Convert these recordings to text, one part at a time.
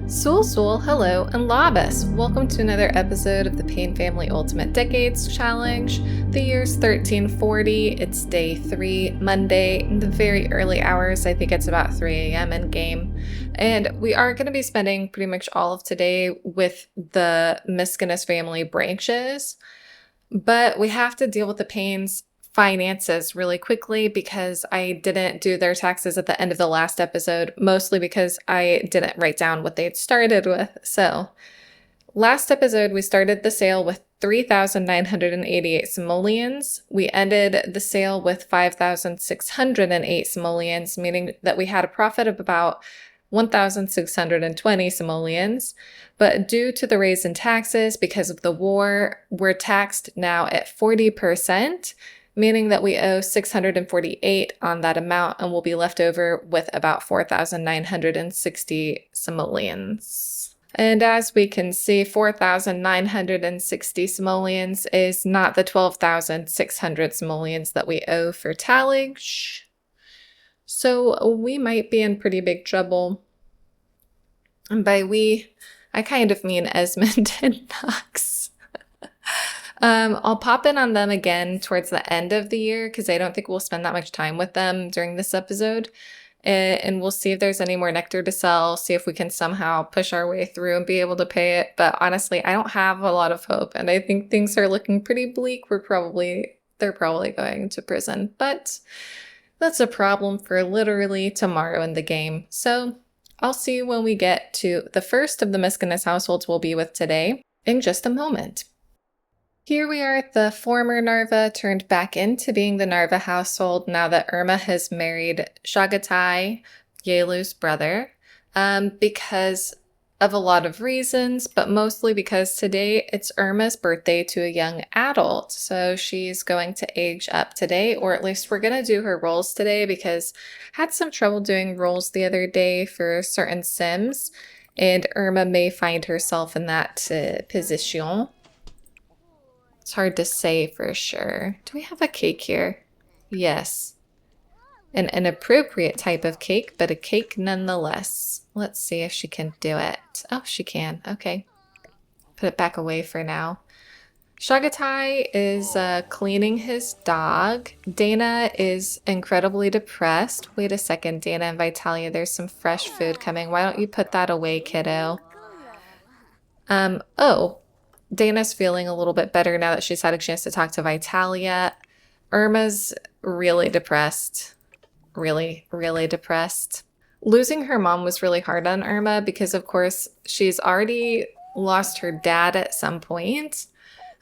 Sul, hello, and Labus. Welcome to another episode of the Payne Family Ultimate Decades Challenge. The year's 1340. It's day 3, Monday, in the very early hours. I think it's about 3 a.m. in game. And we are going to be spending pretty much all of today with the Miskinis family branches. But we have to deal with the Paynes' finances really quickly because I didn't do their taxes at the end of the last episode, mostly because I didn't write down what they'd started with. So last episode, we started the sale with 3,988 simoleons. We ended the sale with 5,608 simoleons, meaning that we had a profit of about 1,620 simoleons. But due to the raise in taxes because of the war, we're taxed now at 40%, meaning that we owe 648 on that amount and we'll be left over with about 4,960 simoleons. And as we can see, 4,960 simoleons is not the 12,600 simoleons that we owe for tallage. So we might be in pretty big trouble. And by we, I kind of mean Esmond and Knox. I'll pop in on them again towards the end of the year because I don't think we'll spend that much time with them during this episode. And we'll see if there's any more nectar to sell, see if we can somehow push our way through and be able to pay it. But honestly, I don't have a lot of hope, and I think things are looking pretty bleak. They're probably going to prison, but that's a problem for literally tomorrow in the game. So I'll see you when we get to the first of the Miskinis households we'll be with today in just a moment. Here we are at the former Narva turned back into being the Narva household now that Irma has married Chagatai, Yelu's brother, because of a lot of reasons, but mostly because today it's Irma's birthday to a young adult. So she's going to age up today, or at least we're going to do her rolls today because I had some trouble doing rolls the other day for certain sims, and Irma may find herself in that position. It's hard to say for sure. Do we have a cake here? Yes. An inappropriate type of cake, but a cake nonetheless. Let's see if she can do it. Oh, she can. Okay. Put it back away for now. Chagatai is cleaning his dog. Dana is incredibly depressed. Wait a second, Dana and Vitalia, there's some fresh food coming. Why don't you put that away, kiddo? Oh. Dana's feeling a little bit better now that she's had a chance to talk to Vitalia. Irma's really depressed. Really, really depressed. Losing her mom was really hard on Irma because, of course, she's already lost her dad at some point.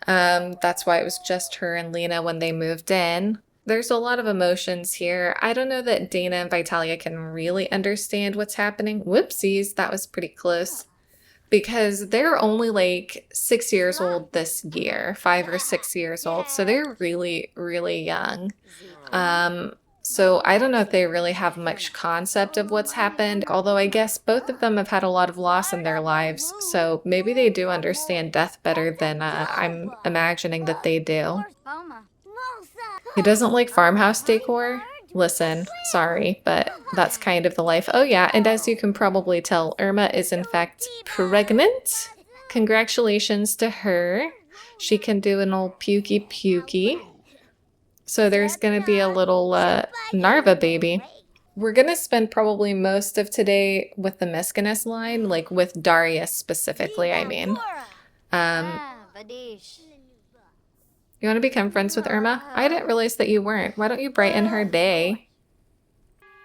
That's why it was just her and Lena when they moved in. There's a lot of emotions here. I don't know that Dana and Vitalia can really understand what's happening. Whoopsies, that was pretty close. Because they're only like 6 years old this year, 5 or 6 years old. So they're really, really young. So I don't know if they really have much concept of what's happened, although I guess both of them have had a lot of loss in their lives. So maybe they do understand death better than I'm imagining that they do. He doesn't like farmhouse decor? Listen, sorry, but that's kind of the life. Oh yeah, and as you can probably tell, Irma is in fact pregnant. Congratulations to her. She can do an old pukey. So there's going to be a little Narva baby. We're going to spend probably most of today with the Miskinis line, like with Darius specifically, I mean. You want to become friends with Irma? I didn't realize that you weren't. Why don't you brighten her day?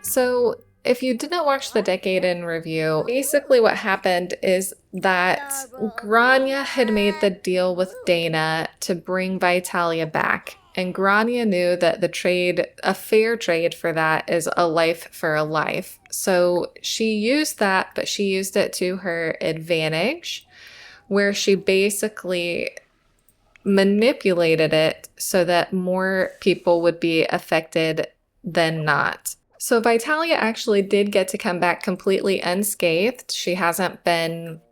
So, if you didn't watch the Decade in Review, basically what happened is that Grania had made the deal with Dana to bring Vitalia back. And Grania knew that a fair trade for that is a life for a life. So she used that, but she used it to her advantage, where she basically manipulated it so that more people would be affected than not. So Vitalia actually did get to come back completely unscathed. She hasn't been,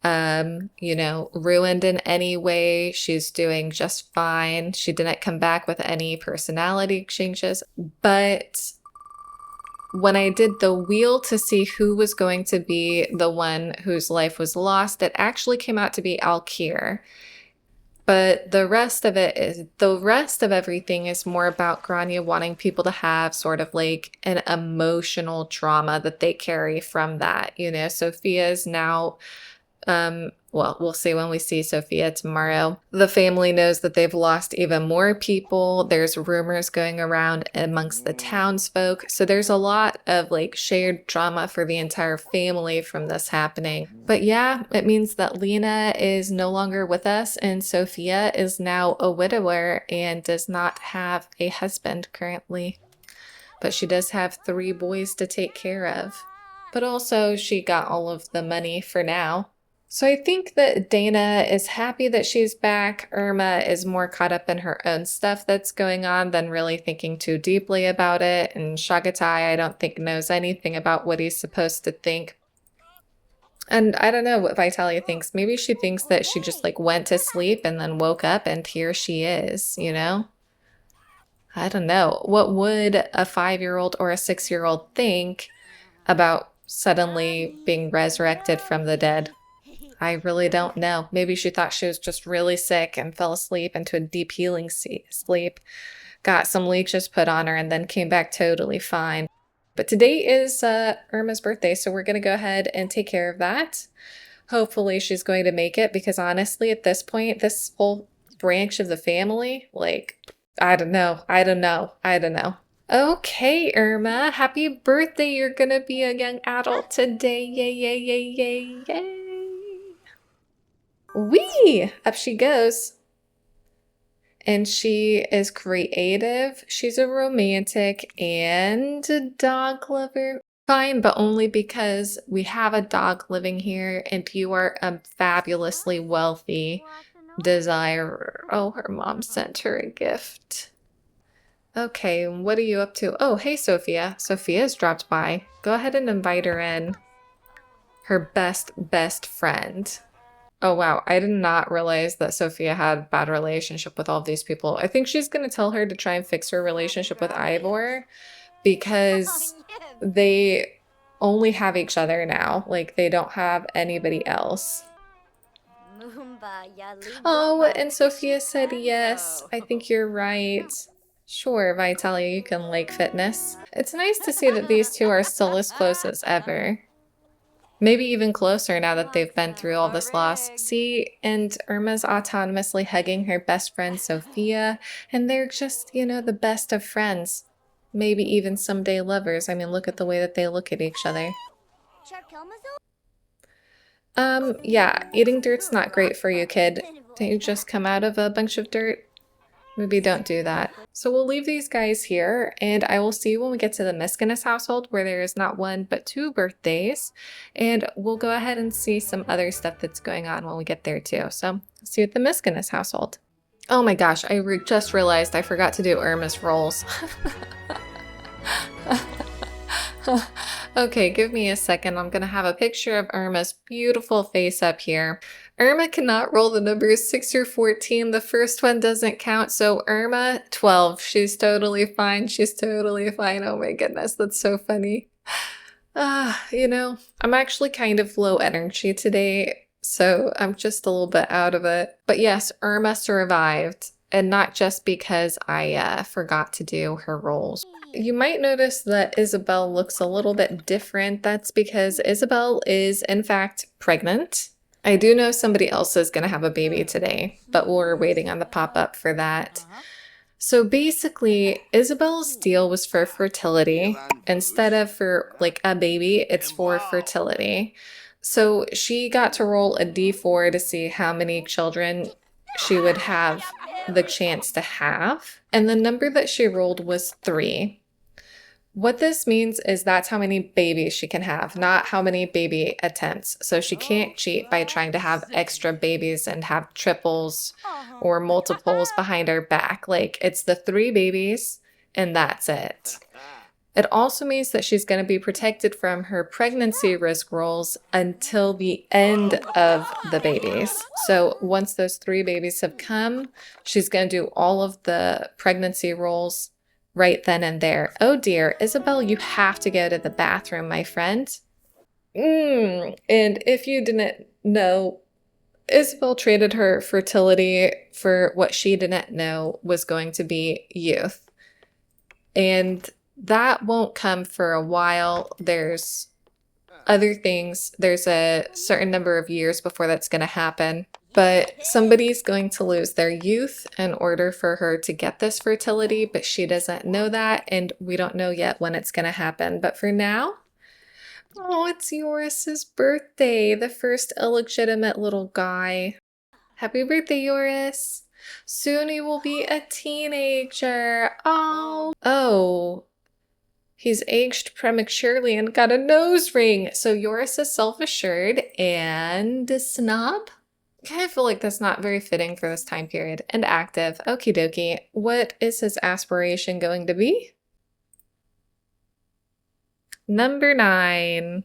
ruined in any way. She's doing just fine. She didn't come back with any personality changes. But when I did the wheel to see who was going to be the one whose life was lost, it actually came out to be Alkir. But the rest of everything is more about Grania wanting people to have sort of like an emotional trauma that they carry from that. You know, Sophia is now, well, we'll see when we see Sophia tomorrow. The family knows that they've lost even more people. There's rumors going around amongst the townsfolk. So there's a lot of like shared drama for the entire family from this happening. But yeah, it means that Lena is no longer with us, and Sophia is now a widower and does not have a husband currently. But she does have 3 boys to take care of. But also she got all of the money for now. So I think that Dana is happy that she's back. Irma is more caught up in her own stuff that's going on than really thinking too deeply about it. And Shagatai, I don't think, knows anything about what he's supposed to think. And I don't know what Vitalia thinks. Maybe she thinks that she just like went to sleep and then woke up and here she is, you know? I don't know. What would a 5-year-old or a 6-year-old think about suddenly being resurrected from the dead? I really don't know. Maybe she thought she was just really sick and fell asleep into a deep healing sleep, got some leeches put on her, and then came back totally fine. But today is Irma's birthday, so we're going to go ahead and take care of that. Hopefully she's going to make it, because honestly, at this point, this whole branch of the family, like, I don't know. Okay, Irma, happy birthday. You're going to be a young adult today. Yay, yay, yay, yay, yay. Whee! Up she goes. And she is creative. She's a romantic and a dog lover. Fine, but only because we have a dog living here and you are a fabulously wealthy desirer. Oh, her mom sent her a gift. Okay, what are you up to? Oh, hey, Sophia. Sophia's dropped by. Go ahead and invite her in. Her best friend. Oh, wow. I did not realize that Sophia had a bad relationship with all of these people. I think she's going to tell her to try and fix her relationship with Ivor because they only have each other now. Like, they don't have anybody else. Oh, and Sophia said yes. I think you're right. Sure, Vitalia, you can like fitness. It's nice to see that these two are still as close as ever. Maybe even closer now that they've been through all this loss. See, and Irma's autonomously hugging her best friend Sophia, and they're just, you know, the best of friends. Maybe even someday lovers. I mean, look at the way that they look at each other. Yeah, eating dirt's not great for you, kid. Didn't you just come out of a bunch of dirt? Maybe don't do that. So we'll leave these guys here, and I will see you when we get to the Miskinis household, where there is not 1 but 2 birthdays, and we'll go ahead and see some other stuff that's going on when we get there too. So see you at the Miskinis household. Oh my gosh, I just realized I forgot to do Irma's rolls. Okay, give me a second. I'm gonna have a picture of Irma's beautiful face up here. Irma cannot roll the numbers 6 or 14. The first one doesn't count. So Irma, 12. She's totally fine. She's totally fine. Oh my goodness, that's so funny. You know, I'm actually kind of low energy today, so I'm just a little bit out of it. But yes, Irma survived. And not just because I forgot to do her rolls. You might notice that Isabel looks a little bit different. That's because Isabel is, in fact, pregnant. I do know somebody else is going to have a baby today, but we're waiting on the pop-up for that. So basically, Isabel's deal was for fertility. Instead of for, like, a baby, it's for fertility. So she got to roll a d4 to see how many children she would have the chance to have, and the number that she rolled was 3. What this means is that's how many babies she can have, not how many baby attempts. So she can't cheat by trying to have extra babies and have triples or multiples behind her back. Like, it's the 3 babies and that's it. It also means that she's going to be protected from her pregnancy risk rolls until the end of the babies. So once those 3 babies have come, she's going to do all of the pregnancy rolls right then and there. Oh dear, Isabel, you have to go to the bathroom, my friend. And if you didn't know, Isabel traded her fertility for what she didn't know was going to be youth. And that won't come for a while. There's other things. There's a certain number of years before that's going to happen. But somebody's going to lose their youth in order for her to get this fertility, but she doesn't know that, and we don't know yet when it's going to happen. But for now, oh, it's Joris's birthday, the first illegitimate little guy. Happy birthday, Joris. Soon he will be a teenager. Oh, he's aged prematurely and got a nose ring. So Joris is self-assured and a snob? I feel like that's not very fitting for this time period. And active. Okie dokie. What is his aspiration going to be? Number 9.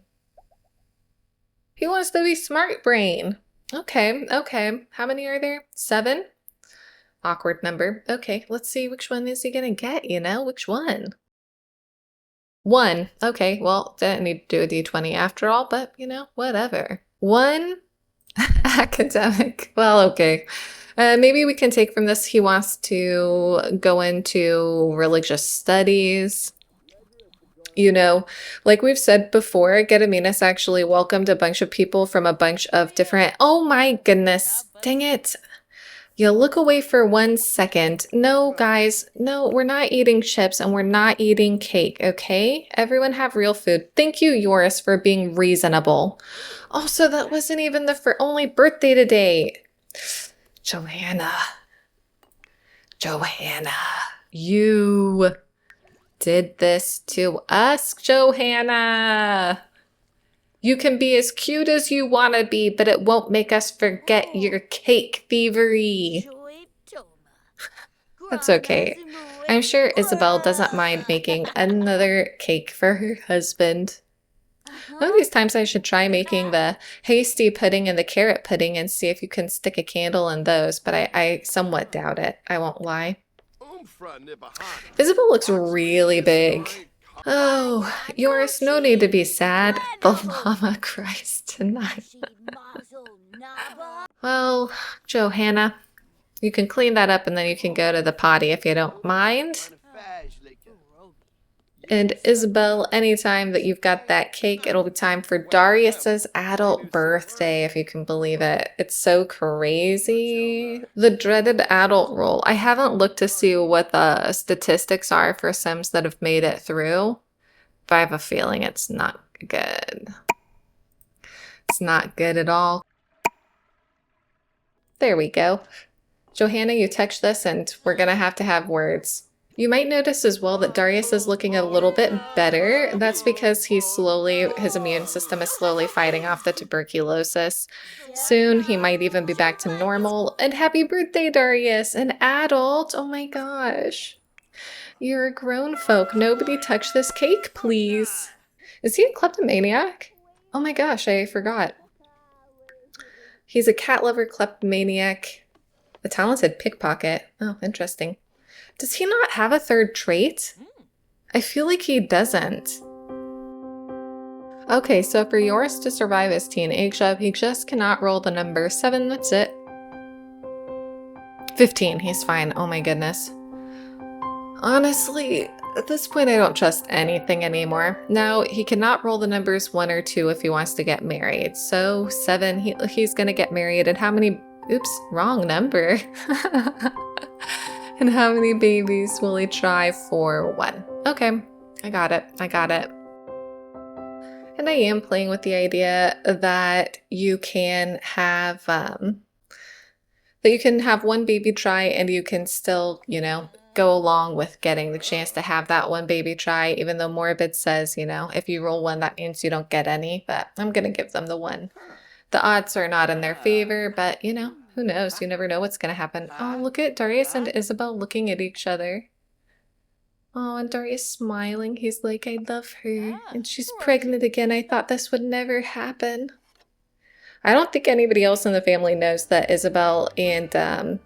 He wants to be smart brain. Okay. How many are there? 7? Awkward number. Okay, let's see which one is he gonna get, Which one? 1. Okay, well, didn't need to do a d20 after all, but, whatever. 1? Academic. Well, okay. Maybe we can take from this he wants to go into religious studies. Like we've said before, Gediminas actually welcomed a bunch of people from a bunch of different... Oh my goodness. Dang it. You look away for 1 second. No, guys. No, we're not eating chips and we're not eating cake, okay? Everyone have real food. Thank you, Joris, for being reasonable. Oh, so that wasn't even the only birthday today. Johanna. You did this to us, Johanna. You can be as cute as you want to be, but it won't make us forget your cake thievery. That's okay. I'm sure Isabel doesn't mind making another cake for her husband. One of these times I should try making the hasty pudding and the carrot pudding and see if you can stick a candle in those, but I somewhat doubt it. I won't lie. Isabel looks really big. Oh, Joris, no need to be sad. The llama cries tonight. Well, Johanna, you can clean that up and then you can go to the potty if you don't mind. And Isabel, anytime that you've got that cake, it'll be time for Darius's adult birthday, if you can believe it. It's so crazy. The dreaded adult role. I haven't looked to see what the statistics are for Sims that have made it through, but I have a feeling it's not good. It's not good at all. There we go. Johanna, you touch this and we're gonna have to have words. You might notice as well that Darius is looking a little bit better. That's because his immune system is slowly fighting off the tuberculosis. Soon, he might even be back to normal. And happy birthday, Darius, an adult. Oh my gosh. You're a grown folk. Nobody touch this cake, please. Is he a kleptomaniac? Oh my gosh, I forgot. He's a cat lover kleptomaniac. A talented pickpocket. Oh, interesting. Does he not have a third trait? I feel like he doesn't. Okay, so for Joris to survive his teenage job, he just cannot roll the number 7, that's it. 15, he's fine, oh my goodness. Honestly, at this point I don't trust anything anymore. Now, he cannot roll the numbers 1 or 2 if he wants to get married. So 7, he's gonna get married, and how many... Oops, wrong number. And how many babies will he try for 1? Okay, I got it. And I am playing with the idea that you can have 1 baby try and you can still, go along with getting the chance to have that 1 baby try, even though Morbid says, if you roll 1, that means you don't get any, but I'm going to give them the 1. The odds are not in their favor, but, who knows? You never know what's going to happen. Oh, look at Darius and Isabel looking at each other. Oh, and Darius smiling. He's like, I love her. And she's pregnant again. I thought this would never happen. I don't think anybody else in the family knows that Isabel and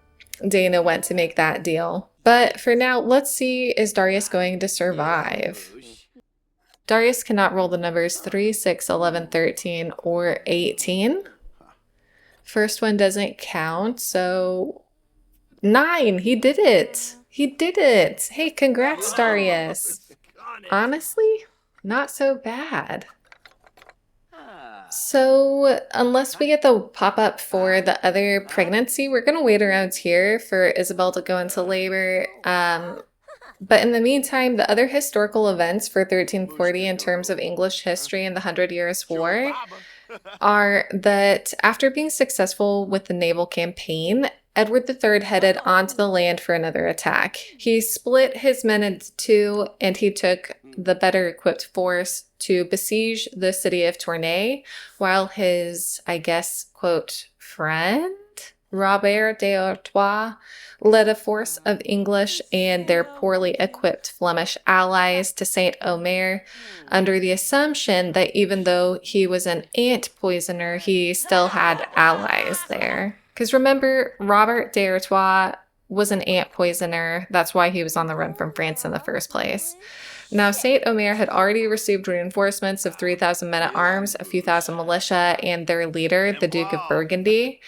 Dana went to make that deal. But for now, let's see, is Darius going to survive? Darius cannot roll the numbers 3, 6, 11, 13, or 18. First one doesn't count, so 9. He did it. He did it. Hey, congrats, Darius. Honestly, not so bad. So unless we get the pop-up for the other pregnancy, we're going to wait around here for Isabel to go into labor. But in the meantime, the other historical events for 1340 in terms of English history and the 100 Years' War are that after being successful with the naval campaign, Edward III headed onto the land for another attack. He split his men into two, and he took the better equipped force to besiege the city of Tournai, while his, I guess, quote, friend, Robert d'Artois, led a force of English and their poorly equipped Flemish allies to Saint Omer, under the assumption that even though he was an ant poisoner, he still had allies there. Because remember, Robert d'Artois was an ant poisoner. That's why he was on the run from France in the first place. Now, Saint Omer had already received reinforcements of 3,000 men-at-arms, a few thousand militia, and their leader, the Duke of Burgundy.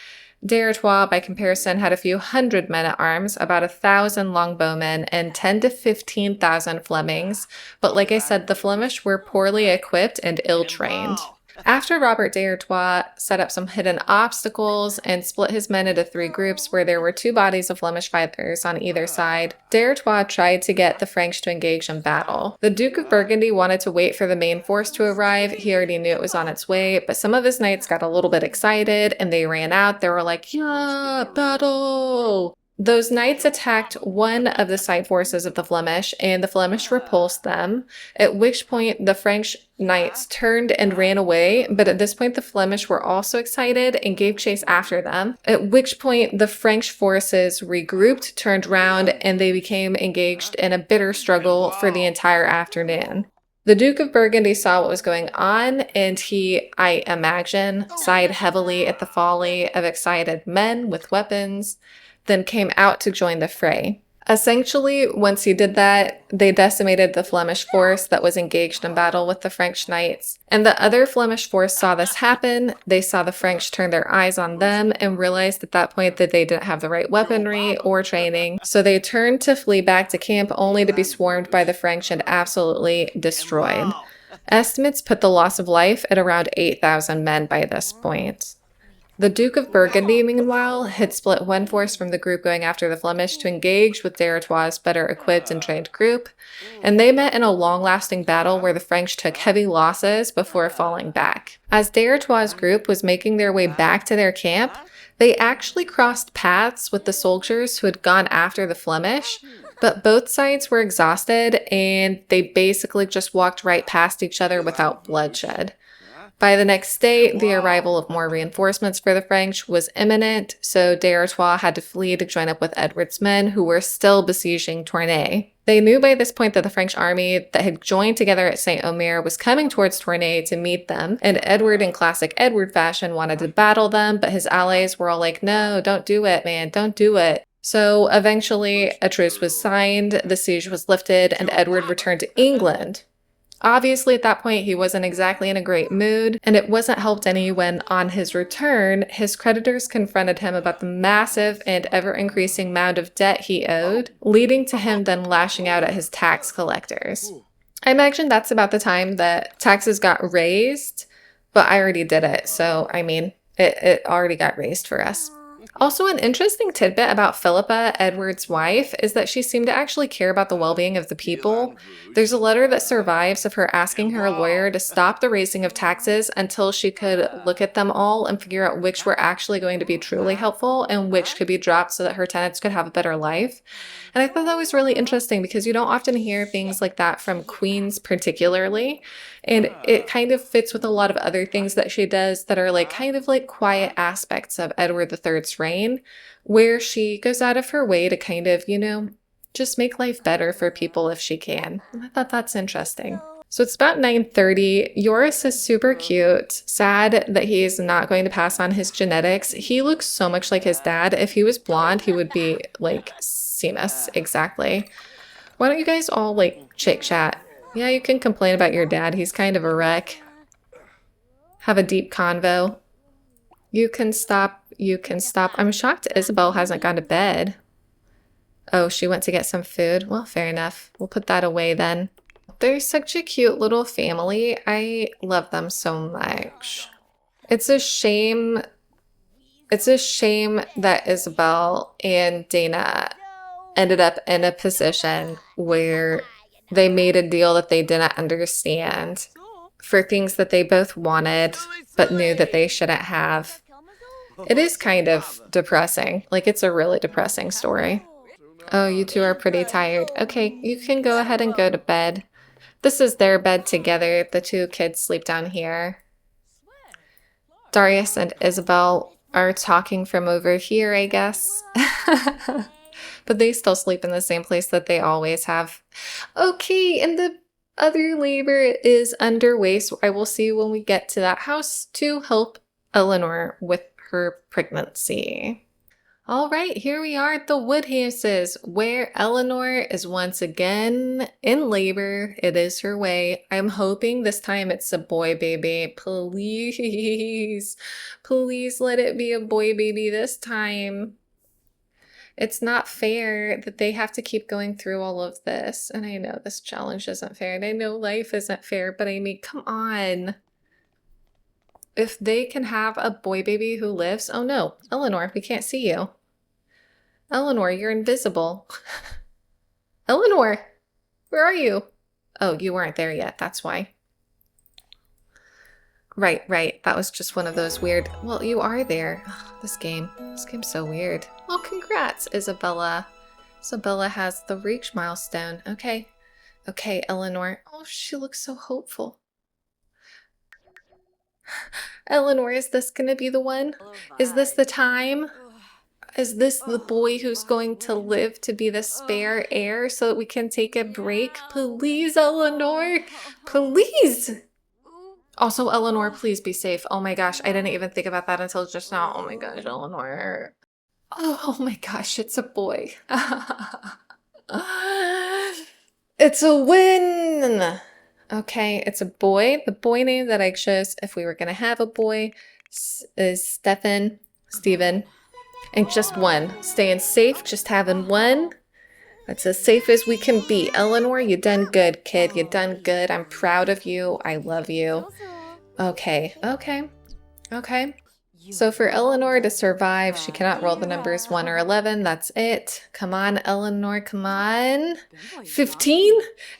D'Artois, by comparison, had a few hundred men-at-arms, about 1,000 longbowmen, and 10 to 15,000 Flemings. But like I said, the Flemish were poorly equipped and ill-trained. After Robert d'Artois set up some hidden obstacles and split his men into 3 groups where there were 2 bodies of Flemish fighters on either side, d'Artois tried to get the French to engage in battle. The Duke of Burgundy wanted to wait for the main force to arrive. He already knew it was on its way, but some of his knights got a little bit excited and they ran out. They were like, yeah, battle! Those knights attacked one of the side forces of the Flemish, and the Flemish repulsed them, at which point the French knights turned and ran away, but at this point the Flemish were also excited and gave chase after them, at which point the French forces regrouped, turned round, and they became engaged in a bitter struggle for the entire afternoon. The Duke of Burgundy saw what was going on, and he, I imagine, sighed heavily at the folly of excited men with weapons, then came out to join the fray. Essentially, once he did that, they decimated the Flemish force that was engaged in battle with the French knights. And the other Flemish force saw this happen. They saw the French turn their eyes on them and realized at that point that they didn't have the right weaponry or training. So they turned to flee back to camp only to be swarmed by the French and absolutely destroyed. Estimates put the loss of life at around 8,000 men by this point. The Duke of Burgundy, meanwhile, had split one force from the group going after the Flemish to engage with d'Artois' better equipped and trained group, and they met in a long-lasting battle where the French took heavy losses before falling back. As d'Artois' group was making their way back to their camp, they actually crossed paths with the soldiers who had gone after the Flemish, but both sides were exhausted and they basically just walked right past each other without bloodshed. By the next day, the arrival of more reinforcements for the French was imminent, so d'Artois had to flee to join up with Edward's men, who were still besieging Tournai. They knew by this point that the French army that had joined together at Saint Omer was coming towards Tournai to meet them, and Edward, in classic Edward fashion, wanted to battle them, but his allies were all like, no, don't do it, man, don't do it. So eventually, a truce was signed, the siege was lifted, and Edward returned to England. Obviously, at that point, he wasn't exactly in a great mood, and it wasn't helped any when, on his return, his creditors confronted him about the massive and ever-increasing mound of debt he owed, leading to him then lashing out at his tax collectors. I imagine that's about the time that taxes got raised, but I already did it, so, I mean, it already got raised for us. Also, an interesting tidbit about Philippa, Edward's wife, is that she seemed to actually care about the well-being of the people. There's a letter that survives of her asking her lawyer to stop the raising of taxes until she could look at them all and figure out which were actually going to be truly helpful and which could be dropped so that her tenants could have a better life. And I thought that was really interesting because you don't often hear things like that from queens particularly. And it kind of fits with a lot of other things that she does that are like kind of like quiet aspects of Edward III's reign, where she goes out of her way to kind of, you know, just make life better for people if she can. And I thought that's interesting. So it's about 9:30. Joris is super cute. Sad that he's not going to pass on his genetics. He looks so much like his dad. If he was blonde, he would be like Seamus, exactly. Why don't you guys all, like, chit-chat? Yeah, you can complain about your dad. He's kind of a wreck. Have a deep convo. You can stop. You can stop. I'm shocked Isabel hasn't gone to bed. Oh, she went to get some food. Well, fair enough. We'll put that away then. They're such a cute little family. I love them so much. It's a shame. It's a shame that Isabel and Dana ended up in a position where they made a deal that they didn't understand for things that they both wanted but knew that they shouldn't have. It is kind of depressing. Like, it's a really depressing story. Oh, you two are pretty tired. Okay, you can go ahead and go to bed. This is their bed together. The two kids sleep down here. Darius and Isabel are talking from over here, I guess. But they still sleep in the same place that they always have. Okay, and the other labor is underway, so I will see you when we get to that house to help Eleanor with her pregnancy. All right, here we are at the Woodhamses, where Eleanor is once again in labor. It is her way. I'm hoping this time it's a boy baby. Please, please let it be a boy baby this time. It's not fair that they have to keep going through all of this. And I know this challenge isn't fair, and I know life isn't fair, but I mean, come on. If they can have a boy baby who lives... Oh no, Eleanor, we can't see you. Eleanor, you're invisible. Eleanor, where are you? Oh, you weren't there yet, that's why. Right. That was just one of those weird... Well, you are there. Ugh, this game's so weird. Well, congrats, Isabella. Isabella has the reach milestone. Okay, Eleanor. Oh, she looks so hopeful. Eleanor, is this gonna be the one? Is this the time? Is this the boy who's going to live to be the spare heir so that we can take a break? Please, Eleanor, please. Also, Eleanor, please be safe. Oh my gosh, I didn't even think about that until just now. Oh my gosh, Eleanor. Oh my gosh, it's a boy. It's a win. Okay, it's a boy. The boy name that I chose, if we were going to have a boy, is Stephen. And just one. Staying safe, just having one. That's as safe as we can be. Eleanor, you done good, kid. You done good. I'm proud of you. I love you. Okay. So for Eleanor to survive, she cannot roll the numbers 1 or 11. That's it. Come on, Eleanor, come on. 15?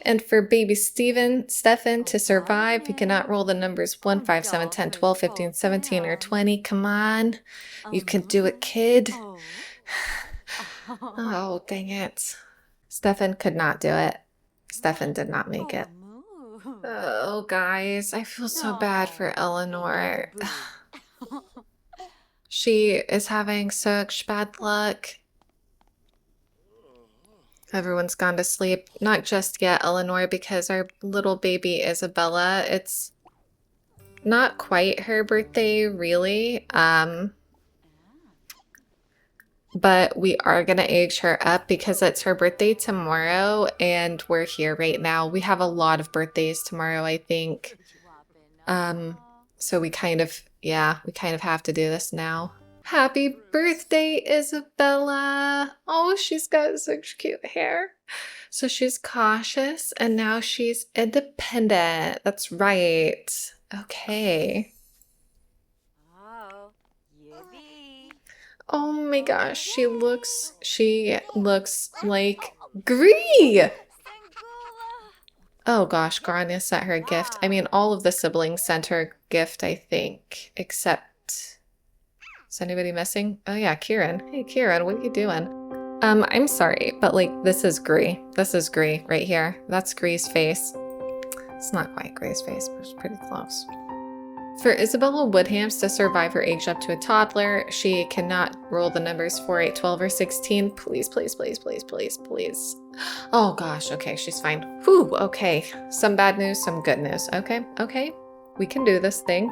And for baby Stephen to survive, he cannot roll the numbers 1, 5, 7, 10, 12, 15, 17, or 20. Come on. You can do it, kid. Oh, dang it. Stephen could not do it. Stephen did not make it. Oh, guys, I feel so bad for Eleanor. She is having such bad luck. Everyone's gone to sleep. Not just yet, Eleanor, because our little baby Isabella, it's not quite her birthday, really. But we are going to age her up because it's her birthday tomorrow, and we're here right now. We have a lot of birthdays tomorrow, I think. So we kind of have to do this now. Happy birthday, Isabella. Oh, she's got such cute hair. So she's cautious, and now she's independent. That's right. Okay. Oh my gosh, she looks like Gree! Oh gosh, Grania sent her a gift. I mean, all of the siblings sent her a gift, I think. Except... Is anybody missing? Oh yeah, Kieran. Hey Kieran, what are you doing? I'm sorry, but like, this is Gree. This is Gree right here. That's Gree's face. It's not quite Gree's face, but it's pretty close. For Isabella Woodhamse to survive her age up to a toddler, she cannot roll the numbers 4, 8, 12, or 16. Please, please, please, please, please, please. Oh gosh, okay, she's fine. Whew, okay. Some bad news, some good news. Okay. We can do this thing.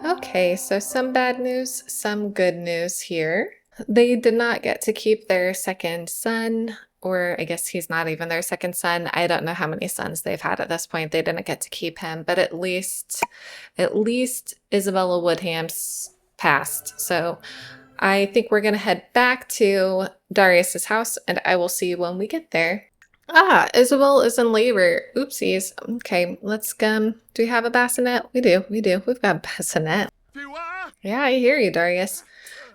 Okay, so some bad news, some good news here. They did not get to keep their second son, or I guess he's not even their second son. I don't know how many sons they've had at this point. They didn't get to keep him, but at least Isabella Woodhamse passed. So I think we're gonna head back to Darius's house, and I will see you when we get there. Ah, Isabel is in labor. Oopsies. Okay, let's do we have a bassinet? We do. We've got a bassinet. Yeah, I hear you, Darius.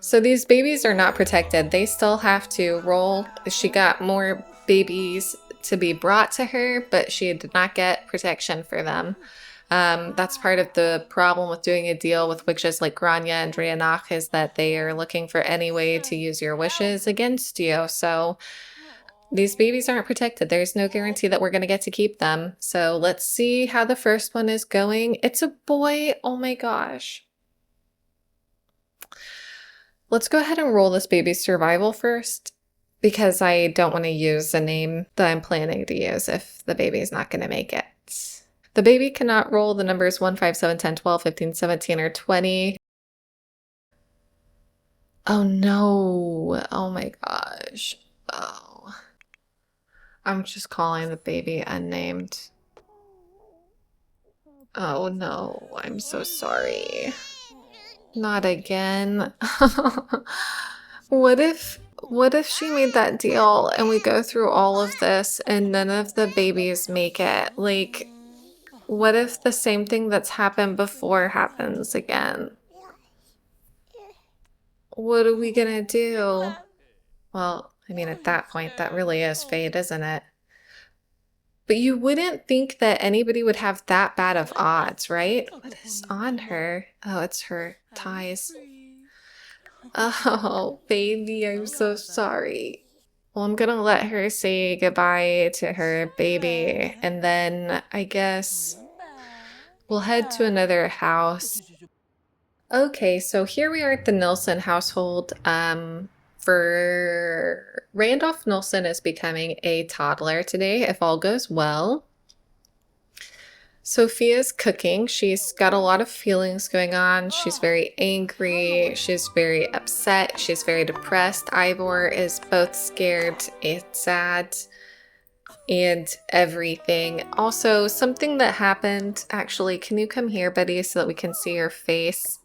So these babies are not protected. They still have to roll. She got more babies to be brought to her, but she did not get protection for them. That's part of the problem with doing a deal with witches like Grania and Drianach, is that they are looking for any way to use your wishes against you. So these babies aren't protected. There's no guarantee that we're going to get to keep them. So let's see how the first one is going. It's a boy. Oh my gosh. Let's go ahead and roll this baby's survival first, because I don't want to use the name that I'm planning to use if the baby is not going to make it. The baby cannot roll the numbers 1, 5, 7, 10, 12, 15, 17, or 20. Oh no. Oh my gosh. Oh. I'm just calling the baby unnamed. Oh no. I'm so sorry. Not again. What if she made that deal and we go through all of this and none of the babies make it? Like, what if the same thing that's happened before happens again? What are we gonna do? Well, I mean, at that point, that really is fate, isn't it? But you wouldn't think that anybody would have that bad of odds, right? What is on her? Oh, it's her ties. Oh, baby, I'm so sorry. Well, I'm gonna let her say goodbye to her baby, and then I guess we'll head to another house. Okay, so here we are at the Nilsen household. For Randolf Nilsen is becoming a toddler today, if all goes well. Sophia's cooking. She's got a lot of feelings going on. She's very angry. She's very upset. She's very depressed. Ivor is both scared and sad and everything. Also, something that happened, actually, can you come here, Betty, so that we can see your face?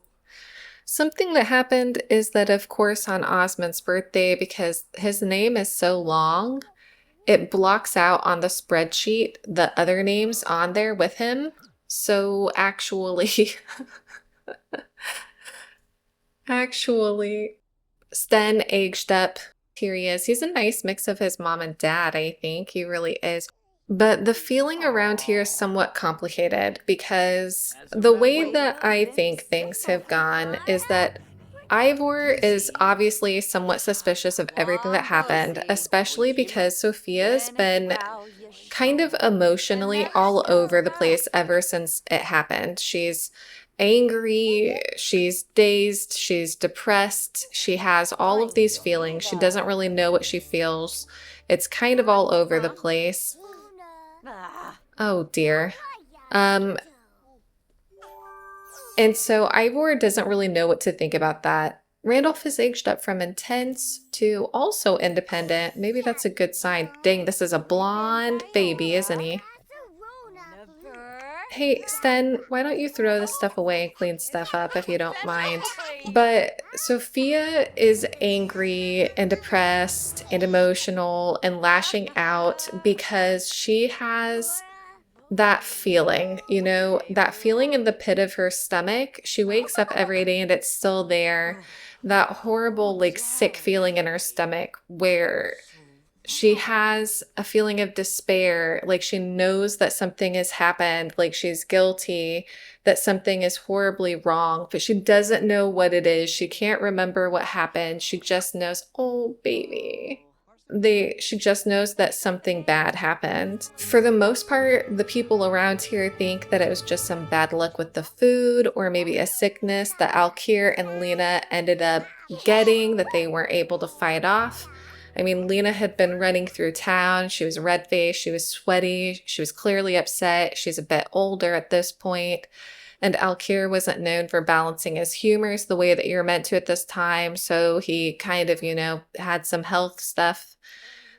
Something that happened is that, of course, on Osmond's birthday, because his name is so long, it blocks out on the spreadsheet the other names on there with him. So actually, Sten aged up. Here he is. He's a nice mix of his mom and dad, I think. He really is. But the feeling around here is somewhat complicated, because the way that I think things have gone is that Ivor is obviously somewhat suspicious of everything that happened, especially because Sophia's been kind of emotionally all over the place ever since it happened. She's angry, she's dazed, she's depressed, she has all of these feelings. She doesn't really know what she feels. It's kind of all over the place. Oh dear. And so Ivor doesn't really know what to think about that. Randolph has aged up from intense to also independent. Maybe that's a good sign. Dang, this is a blonde baby, isn't he? Hey, Sten, why don't you throw this stuff away and clean stuff up if you don't mind? But Sophia is angry and depressed and emotional and lashing out because she has that feeling, you know, that feeling in the pit of her stomach. She wakes up every day and it's still there. That horrible, like, sick feeling in her stomach where she has a feeling of despair, like she knows that something has happened, like she's guilty, that something is horribly wrong, but she doesn't know what it is. She can't remember what happened. She just knows, oh, baby. She just knows that something bad happened. For the most part, the people around here think that it was just some bad luck with the food, or maybe a sickness that Alkir and Lena ended up getting that they weren't able to fight off. I mean, Lena had been running through town. She was red-faced. She was sweaty. She was clearly upset. She's a bit older at this point. And Alkir wasn't known for balancing his humors the way that you're meant to at this time. So he kind of, had some health stuff.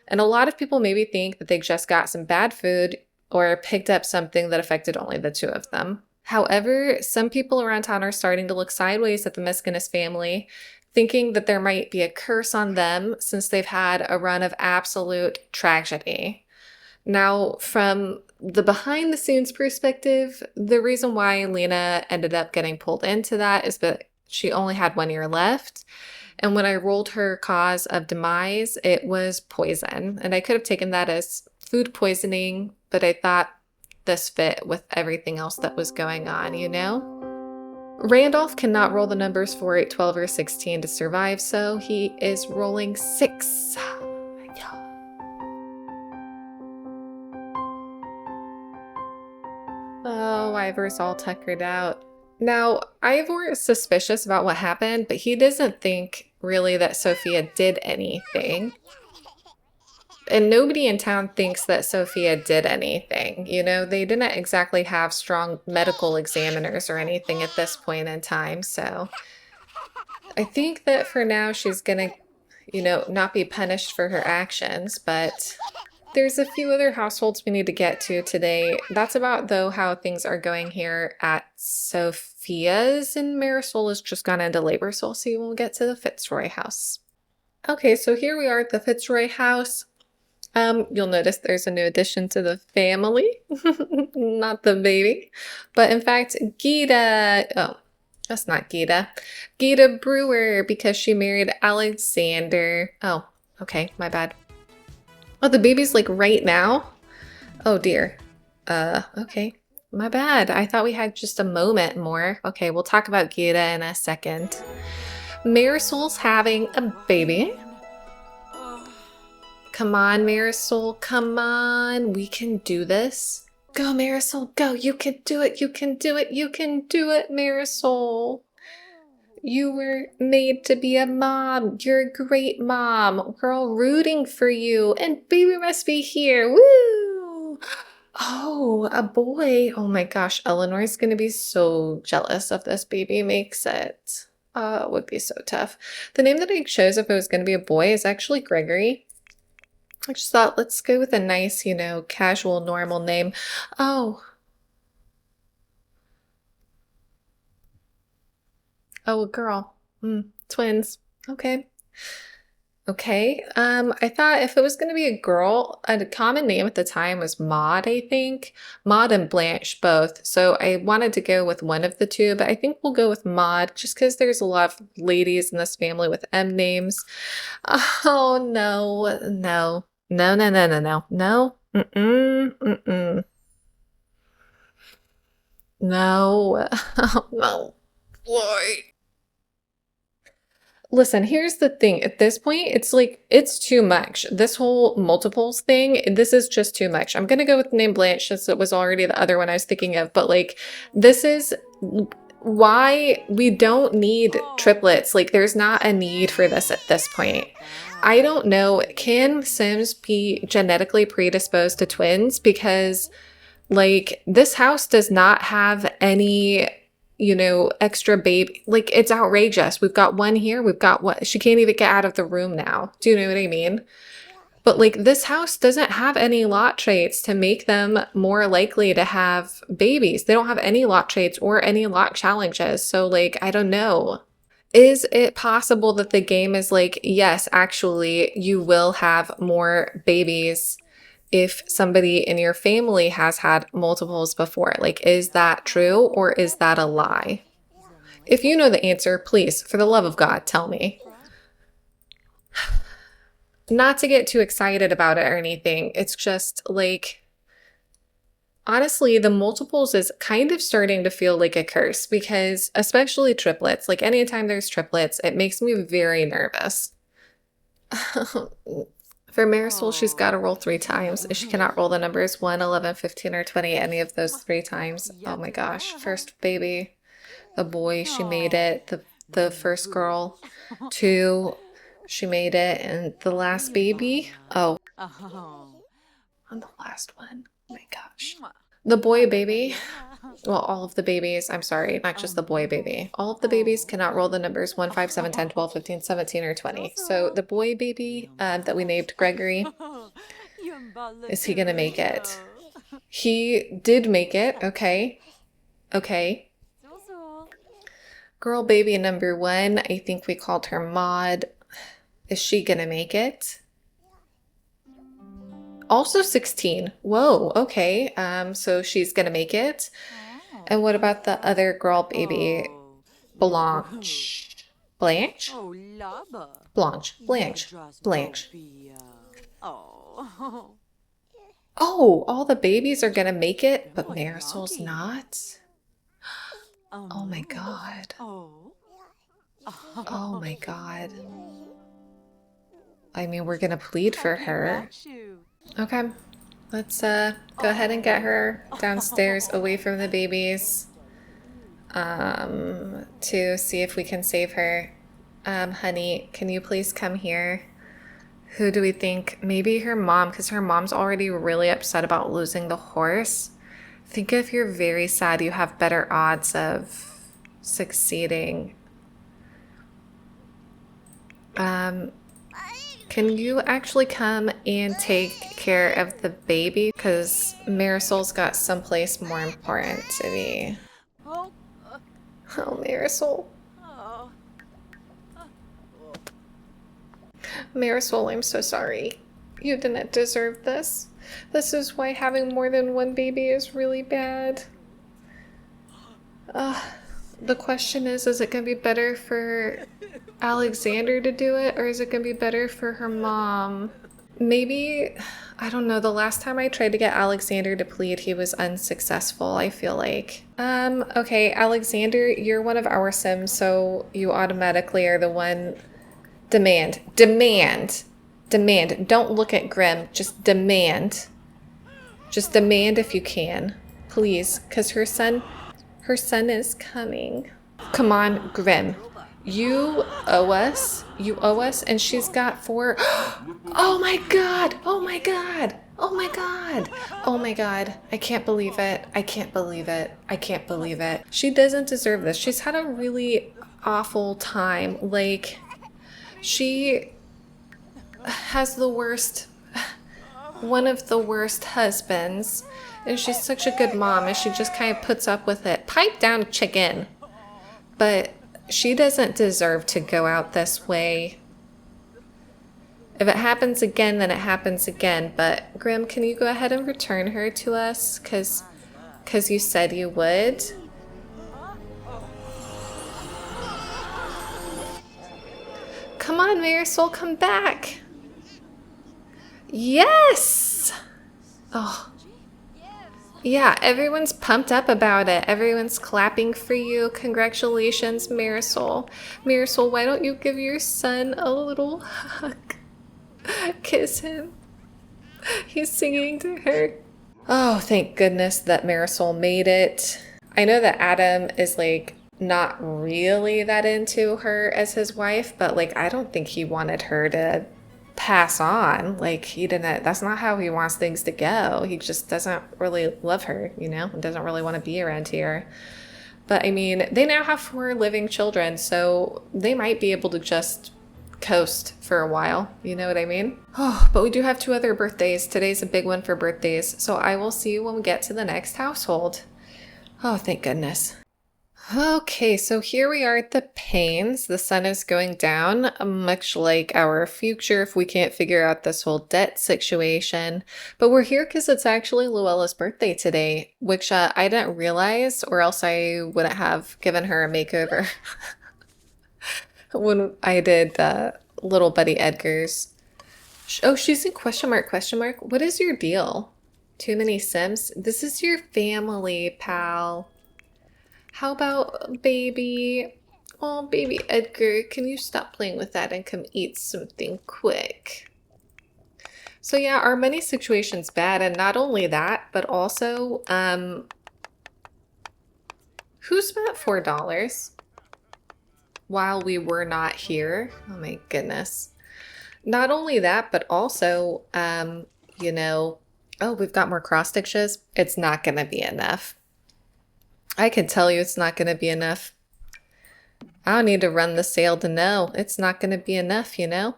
And a lot of people maybe think that they just got some bad food or picked up something that affected only the two of them. However, some people around town are starting to look sideways at the Miskinis family, thinking that there might be a curse on them since they've had a run of absolute tragedy. Now, from the behind the scenes perspective, the reason why Lena ended up getting pulled into that is that she only had 1 year left. And when I rolled her cause of demise, it was poison. And I could have taken that as food poisoning, but I thought this fit with everything else that was going on, Randolph cannot roll the numbers 4, 8, 12, or 16 to survive, so he is rolling 6. Oh, Ivor's all tuckered out. Now, Ivor is suspicious about what happened, but he doesn't think really that Sophia did anything. And nobody in town thinks that Sophia did anything. They didn't exactly have strong medical examiners or anything at this point in time. So I think that for now she's gonna, not be punished for her actions, but there's a few other households we need to get to today. That's about, though, how things are going here at Sophia's, and Marisol has just gone into labor, so we'll get to the Fitzroy house. Okay, so here we are at the Fitzroy house. You'll notice there's a new addition to the family, not the baby, but in fact, that's not Gita Brewer, because she married Alexander. Oh, okay, my bad. Oh, the baby's like right now? Oh dear. Okay, my bad. I thought we had just a moment more. Okay, we'll talk about Gita in a second. Marisol's having a baby. Come on, Marisol, come on. We can do this. Go, Marisol, go. You can do it. You can do it. You can do it, Marisol. You were made to be a mom. You're a great mom. We're all rooting for you. And baby must be here. Woo! Oh, a boy. Oh my gosh, Eleanor's gonna be so jealous if this baby makes it. It would be so tough. The name that I chose if it was gonna be a boy is actually Gregory. I just thought, let's go with a nice, casual, normal name. Oh, a girl. Twins. Okay. Okay. I thought if it was going to be a girl, a common name at the time was Maud, I think. Maud and Blanche both. So I wanted to go with one of the two, but I think we'll go with Maud just because there's a lot of ladies in this family with M names. Oh, no. No. No, no, no, no, no. No. Mm-mm. No. Oh, no. Why? Listen, here's the thing. At this point, it's too much. This whole multiples thing, this is just too much. I'm going to go with the name Blanche since it was already the other one I was thinking of. But this is why we don't need triplets. There's not a need for this at this point. I don't know. Can Sims be genetically predisposed to twins? Because, this house does not have any extra baby. It's outrageous. We've got one here. We've got what? She can't even get out of the room now. Do you know what I mean? But this house doesn't have any lot traits to make them more likely to have babies. They don't have any lot traits or any lot challenges. So I don't know. Is it possible that the game is yes, actually, you will have more babies if somebody in your family has had multiples before? Is that true or is that a lie? If you know the answer, please, for the love of God, tell me. Not to get too excited about it or anything. It's just honestly, the multiples is kind of starting to feel like a curse because especially triplets, anytime there's triplets, it makes me very nervous. For Marisol, she's got to roll 3 times. She cannot roll the numbers 1, 11, 15, or 20, any of those 3 times. Oh my gosh. First baby, a boy, she made it. The first girl. 2, She made it. And the last baby? Oh, on the last one. Oh my gosh. The boy baby. Well, all of the babies. I'm sorry, not just the boy baby. All of the babies cannot roll the numbers 1, 5, 7, 10, 12, 15, 17, or 20. So the boy baby that we named Gregory, is he gonna make it? He did make it. Okay. Okay. Girl baby number 1, I think we called her Maud. Is she gonna make it? Also 16. Whoa, okay. So she's gonna make it. And what about the other girl baby? Blanche. Blanche? Blanche. Blanche. Blanche. Oh, all the babies are gonna make it, but Marisol's not? Oh my god. Oh my god. I mean, we're gonna plead for her. Okay. Let's go ahead and get her downstairs away from the babies to see if we can save her. Honey, can you please come here? Who do we think? Maybe her mom, because her mom's already really upset about losing the horse. I think if you're very sad, you have better odds of succeeding. Can you actually come and take care of the baby? Because Marisol's got someplace more important to be. Oh, Marisol. Marisol, I'm so sorry. You didn't deserve this. This is why having more than one baby is really bad. The question is it going to be better for Alexander to do it, or is it going to be better for her mom? Maybe, I don't know, the last time I tried to get Alexander to plead, he was unsuccessful, I feel like. Okay, Alexander, you're one of our Sims, so you automatically are the one. Demand. Demand. Demand. Don't look at Grim. Just demand. Just demand if you can. Please, because her son is coming. Come on, Grim. You owe us. You owe us. And she's got 4. Oh my god. Oh my god. Oh my god. Oh my god. I can't believe it. I can't believe it. I can't believe it. She doesn't deserve this. She's had a really awful time. Like, she has the worst, one of the worst husbands. And she's such a good mom, and she just kind of puts up with it. Pipe down, chicken. But she doesn't deserve to go out this way. If it happens again, then it happens again. But Grim, can you go ahead and return her to us? Because you said you would. Come on, Marisol, come back. Yes! Oh. Yeah, everyone's pumped up about it. Everyone's clapping for you. Congratulations, Marisol. Marisol, why don't you give your son a little hug? Kiss him. He's singing to her. Oh, thank goodness that Marisol made it. I know that Adam is like not really that into her as his wife, but like I don't think he wanted her to pass on. Like he didn't, that's not how he wants things to go. He just doesn't really love her, you know, and doesn't really want to be around here. But I mean, they now have 4 living children, so they might be able to just coast for a while, you know what I mean? Oh, but we do have 2 other birthdays. Today's a big one for birthdays, so I will see you when we get to the next household. Oh, thank goodness. Okay, so here we are at the Paynes. The sun is going down, much like our future if we can't figure out this whole debt situation. But we're here because it's actually Luella's birthday today, which I didn't realize, or else I wouldn't have given her a makeover when I did Little Buddy Edgar's. Oh, she's in question mark, question mark. What is your deal? Too many Sims? This is your family, pal. How about baby? Oh, baby Edgar, can you stop playing with that and come eat something quick? So yeah, our money situation's bad, and not only that, but also, who spent $4 while we were not here? Oh my goodness. Not only that, but also, you know, oh, we've got more cross stitches. It's not going to be enough. I can tell you it's not going to be enough. I don't need to run the sale to know. It's not going to be enough, you know?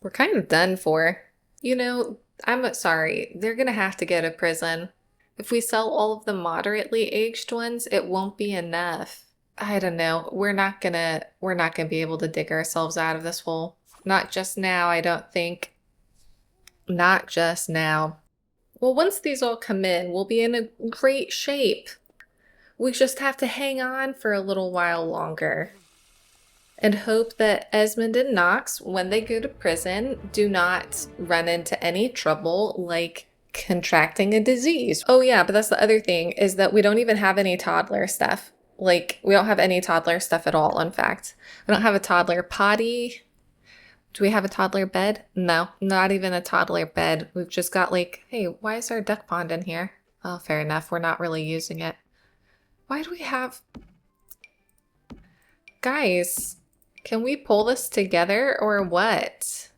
We're kind of done for. You know, I'm sorry. They're going to have to go to prison. If we sell all of the moderately aged ones, it won't be enough. I don't know. We're not gonna be able to dig ourselves out of this hole. Not just now, I don't think. Not just now. Well, once these all come in, we'll be in a great shape. We just have to hang on for a little while longer and hope that Esmond and Knox, when they go to prison, do not run into any trouble like contracting a disease. Oh yeah, but that's the other thing, is that we don't even have any toddler stuff. Like, we don't have any toddler stuff at all, in fact. We don't have a toddler potty. Do we have a toddler bed? No, not even a toddler bed. We've just got like, hey, why is our duck pond in here? Oh, fair enough. We're not really using it. Why do we have... Guys, can we pull this together or what?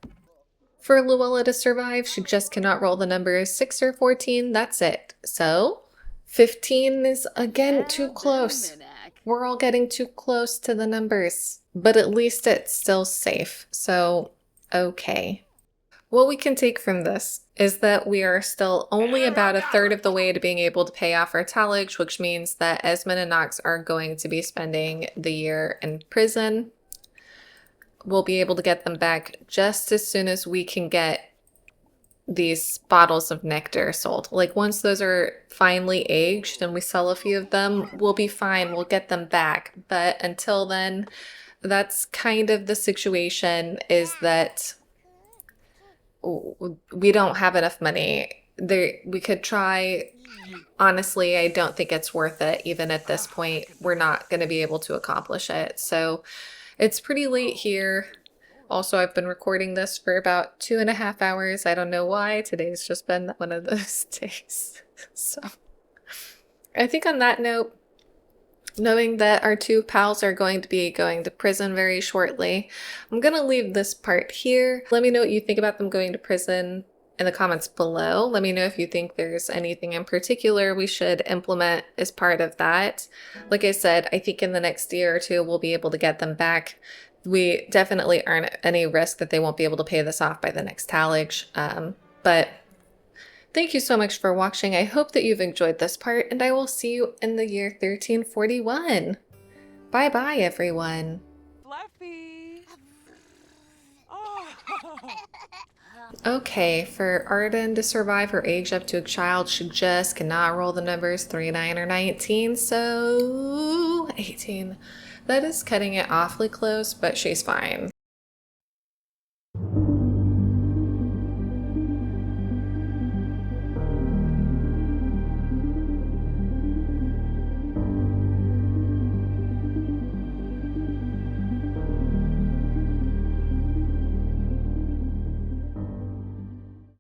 For Luella to survive, she just cannot roll the numbers 6 or 14. That's it. So, 15 is again too close. We're all getting too close to the numbers, but at least it's still safe. So, okay. What we can take from this is that we are still only about a third of the way to being able to pay off our tallage, which means that Esmond and Knox are going to be spending the year in prison. We'll be able to get them back just as soon as we can get these bottles of nectar sold. Like, once those are finally aged and we sell a few of them, we'll be fine. We'll get them back. But until then, that's kind of the situation, is that we don't have enough money. We could try. Honestly, I don't think it's worth it. Even at this point, we're not going to be able to accomplish it. So it's pretty late here. Also, I've been recording this for about 2.5 hours. I don't know why. Today's just been one of those days. So I think on that note, knowing that our two pals are going to be going to prison very shortly, I'm going to leave this part here. Let me know what you think about them going to prison in the comments below. Let me know if you think there's anything in particular we should implement as part of that. Like I said, I think in the next year or two, we'll be able to get them back. We definitely aren't any risk that they won't be able to pay this off by the next tallage. But thank you so much for watching. I hope that you've enjoyed this part, and I will see you in the year 1341. Bye-bye, everyone. Fluffy. Oh. Okay, for Arden to survive her age up to a child, she just cannot roll the numbers 3, 9, or 19, so 18. That is cutting it awfully close, but she's fine.